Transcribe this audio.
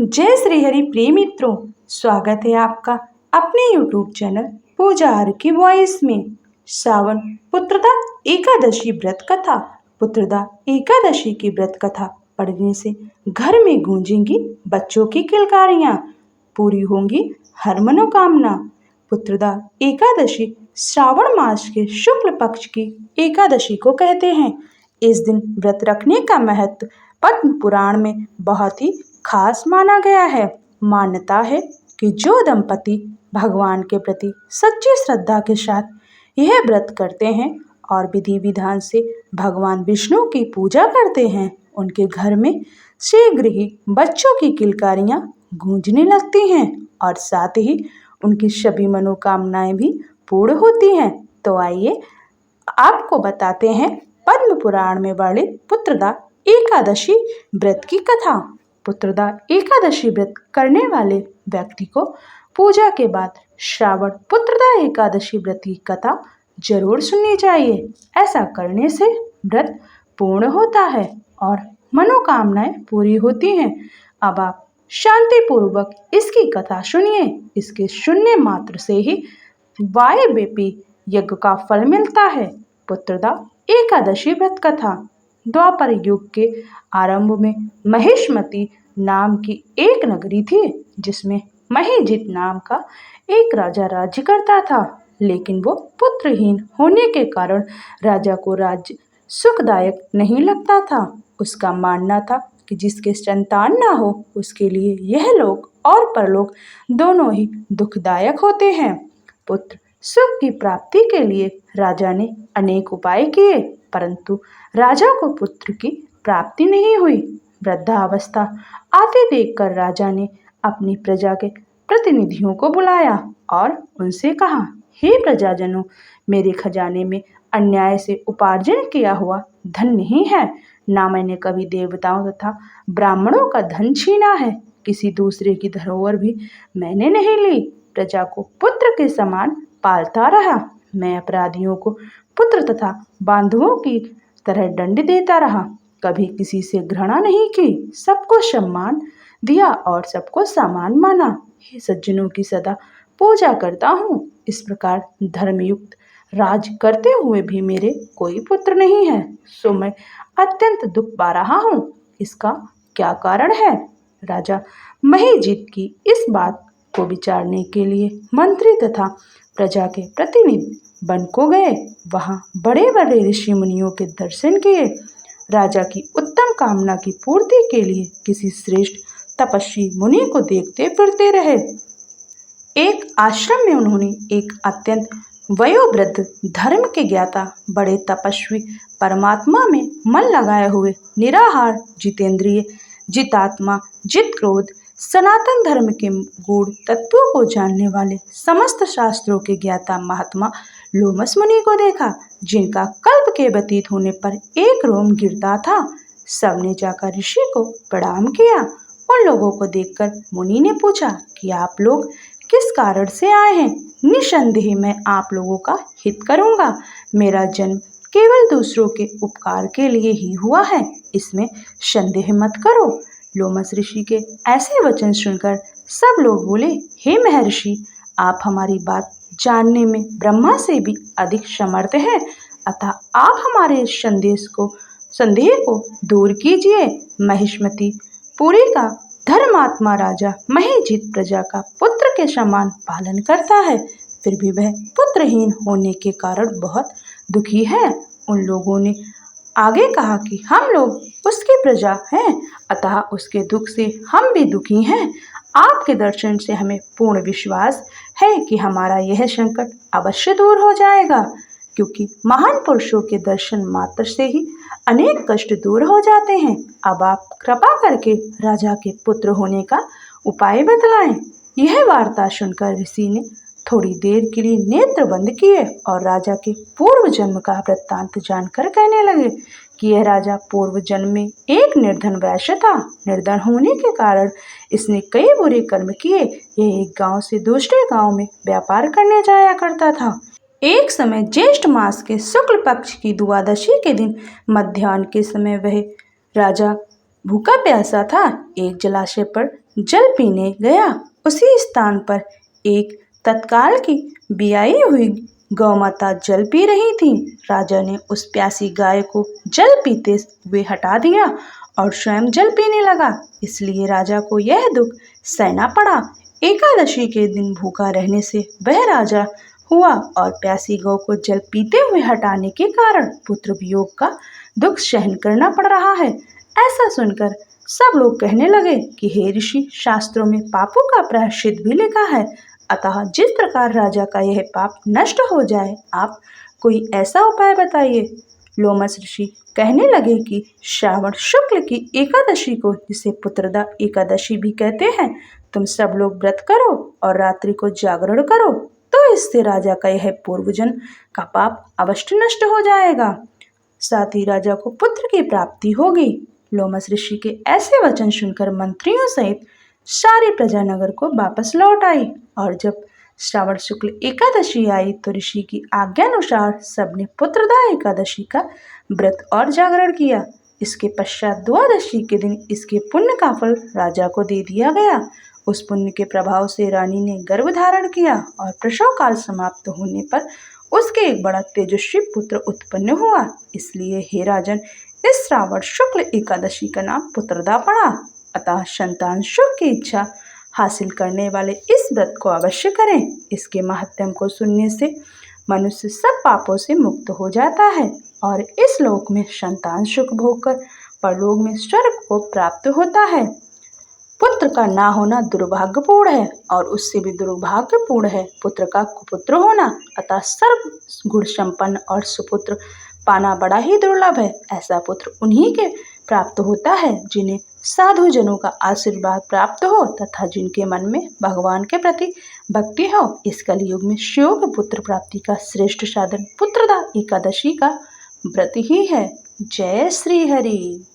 जय श्री हरि प्रिय मित्रों, स्वागत है आपका अपने YouTube चैनल पूजा आर की वॉइस में। श्रावण पुत्रदा एकादशी व्रत कथा। पुत्रदा एकादशी की व्रत कथा पढ़ने से घर में गूंजेंगी बच्चों की किलकारियां, पूरी होंगी हर मनोकामना। पुत्रदा एकादशी श्रावण मास के शुक्ल पक्ष की एकादशी को कहते हैं। इस दिन व्रत रखने का महत्व पद्म पुराण में बहुत ही खास माना गया है। मान्यता है कि जो दंपति भगवान के प्रति सच्ची श्रद्धा के साथ यह व्रत करते हैं और विधि विधान से भगवान विष्णु की पूजा करते हैं, उनके घर में शीघ्र ही बच्चों की किलकारियां गूंजने लगती हैं और साथ ही उनकी सभी मनोकामनाएं भी पूर्ण होती हैं। तो आइए आपको बताते हैं पद्म पुराण में वर्णित पुत्रदा एकादशी व्रत की कथा। पुत्रदा एकादशी व्रत करने वाले व्यक्ति को पूजा के बाद श्रावण पुत्रदा एकादशी व्रत की कथा जरूर सुननी चाहिए। ऐसा करने से व्रत पूर्ण होता है और मनोकामनाएं पूरी होती हैं। अब आप शांतिपूर्वक इसकी कथा सुनिए। इसके सुनने मात्र से ही वायव्यपी यज्ञ का फल मिलता है। पुत्रदा एकादशी व्रत कथा। द्वापर युग के आरंभ में महिष्मती नाम की एक नगरी थी, जिसमें महिजित नाम का एक राजा राज्य करता था। लेकिन वो पुत्रहीन होने के कारण राजा को राज्य सुखदायक नहीं लगता था। उसका मानना था कि जिसके संतान ना हो उसके लिए यह लोक और परलोक दोनों ही दुखदायक होते हैं। पुत्र सुख की प्राप्ति के लिए राजा ने अनेक उपाय किए, परंतु राजा को पुत्र की प्राप्ति नहीं हुई। वृद्धावस्था आते देखकर राजा ने अपनी प्रजा के प्रतिनिधियों को बुलाया और उनसे कहा, हे प्रजाजनों, मेरे खजाने में अन्याय से उपार्जन किया हुआ धन नहीं है। ना मैंने कभी देवताओं तथा ब्राह्मणों का धन छीना है। किसी दूसरे की धरोहर भी मैंने नहीं ली। प्रजा को पुत्र के समान पालता रहा। मैं अपराधियों को पुत्र तथा बांधवों की तरह दंड देता रहा। कभी किसी से घृणा नहीं की, सबको सम्मान दिया और सबको समान माना। हे सज्जनों की सदा पूजा करता हूँ। इस प्रकार धर्मयुक्त राज करते हुए भी मेरे कोई पुत्र नहीं है, सो मैं अत्यंत दुख पा रहा हूँ। इसका क्या कारण है? राजा महिजित की इस बात को विचारने के लिए मंत्री तथा प्रजा के प्रतिनिधि वन को गए। वहां बड़े बड़े ऋषि मुनियों के दर्शन किए। राजा की उत्तम कामना की पूर्ति के लिए किसी श्रेष्ठ तपस्वी मुनि को देखते फिरते रहे। एक आश्रम में उन्होंने एक अत्यंत वयोवृद्ध धर्म के ज्ञाता बड़े तपस्वी परमात्मा में मन लगाए हुए निराहार जितेंद्रिय जितात्मा जित क्रोध सनातन धर्म के गूढ़ तत्वों को जानने वाले समस्त शास्त्रों के ज्ञाता महात्मा लोमस मुनि को देखा, जिनका कल्प के व्यतीत होने पर एक रोम गिरता था। सबने जाकर ऋषि को प्रणाम किया। उन लोगों को देखकर मुनि ने पूछा कि आप लोग किस कारण से आए हैं? निसंदेह मैं आप लोगों का हित करूंगा। मेरा जन्म केवल दूसरों के उपकार के लिए ही हुआ है, इसमें संदेह मत करो। लोमस ऋषि के ऐसे वचन सुनकर सब लोग बोले, हे महर्षि, आप हमारी बात जानने में ब्रह्मा से भी अधिक समर्थ हैं, अतः आप हमारे संदेह को दूर कीजिए। महिष्मती पुरी का धर्मात्मा राजा महिजित प्रजा का पुत्र के समान पालन करता है, फिर भी वह पुत्रहीन होने के कारण बहुत दुखी है। उन लोगों ने आगे कहा कि हम लोग उसकी प्रजा हैं, अतः उसके दुख से हम भी दुखी हैं। आपके दर्शन से हमें पूर्ण विश्वास है कि हमारा यह संकट अवश्य दूर हो जाएगा, क्योंकि महान पुरुषों के दर्शन मात्र से ही अनेक कष्ट दूर हो जाते हैं। अब आप कृपा करके राजा के पुत्र होने का उपाय बतलाएं। यह वार्ता सुनकर ऋषि ने थोड़ी देर के लिए नेत्र बंद किए और राजा के पूर्व जन्म का वृत्तांत जानकर कहने लगे कि यह राजा पूर्व जन्म में एक निर्धन वैश्य था। निर्धन होने के कारण इसने कई बुरे कर्म किए। यह एक गांव से दूसरे गांव में व्यापार करने जाया करता था। एक समय ज्येष्ठ मास के शुक्ल पक्ष की द्वादशी के दिन मध्याह्न के समय वह राजा भूखा प्यासा था। एक जलाशय पर जल पीने गया। उसी स्थान पर एक तत्काल की ब्याई हुई गौमाता जल पी रही थी। राजा ने उस प्यासी गाय को जल पीते हुए हटा दिया और स्वयं जल पीने लगा। इसलिए राजा को यह दुख सहना पड़ा। एकादशी के दिन भूखा रहने से वह राजा हुआ और प्यासी गौ को जल पीते हुए हटाने के कारण पुत्र वियोग का दुख सहन करना पड़ रहा है। ऐसा सुनकर सब लोग कहने लगे कि हे ऋषि, शास्त्रों में पापों का प्रायश्चित भी लिखा है, अतः जिस प्रकार राजा का यह पाप नष्ट हो जाए, आप कोई ऐसा उपाय बताइए। लोमस ऋषि कहने लगे कि श्रावण शुक्ल की एकादशी को, जिसे पुत्रदा एकादशी भी कहते हैं, तुम सब लोग व्रत करो और रात्रि को जागरण करो, तो इससे राजा का यह पूर्वजन्म का पाप अवश्य नष्ट हो जाएगा। साथ ही राजा को पुत्र की प्राप्ति होगी। लोमस ऋषि के ऐसे वचन सुनकर मंत्रियों सहित सारी प्रजा नगर को वापस लौट आई और जब श्रावण शुक्ल एकादशी आई तो ऋषि की आज्ञानुसार सबने पुत्रदा एकादशी का व्रत और जागरण किया। इसके पश्चात द्वादशी के दिन इसके पुण्य का फल राजा को दे दिया गया। उस पुण्य के प्रभाव से रानी ने गर्भ धारण किया और प्रसव काल समाप्त होने पर उसके एक बड़ा तेजस्वी पुत्र उत्पन्न हुआ। इसलिए हे राजन, इस श्रावण शुक्ल एकादशी का नाम पुत्रदा पड़ा। अतः संतान सुख की इच्छा हासिल करने वाले इस व्रत को अवश्य करें। इसके महात्म्य को सुनने से मनुष्य सब पापों से मुक्त हो जाता है और इस लोक में संतान सुख भोगकर परलोक में स्वर्ग को प्राप्त होता है। पुत्र का ना होना दुर्भाग्यपूर्ण है और उससे भी दुर्भाग्यपूर्ण है पुत्र का कुपुत्र होना। अतः सर्व गुण संपन्न और सुपुत्र पाना बड़ा ही दुर्लभ है। ऐसा पुत्र उन्हीं के प्राप्त होता है जिन्हें साधु जनों का आशीर्वाद प्राप्त हो तथा जिनके मन में भगवान के प्रति भक्ति हो। इस कलयुग में शिव पुत्र प्राप्ति का श्रेष्ठ साधन पुत्रदा एकादशी का व्रत ही है। जय श्री हरि।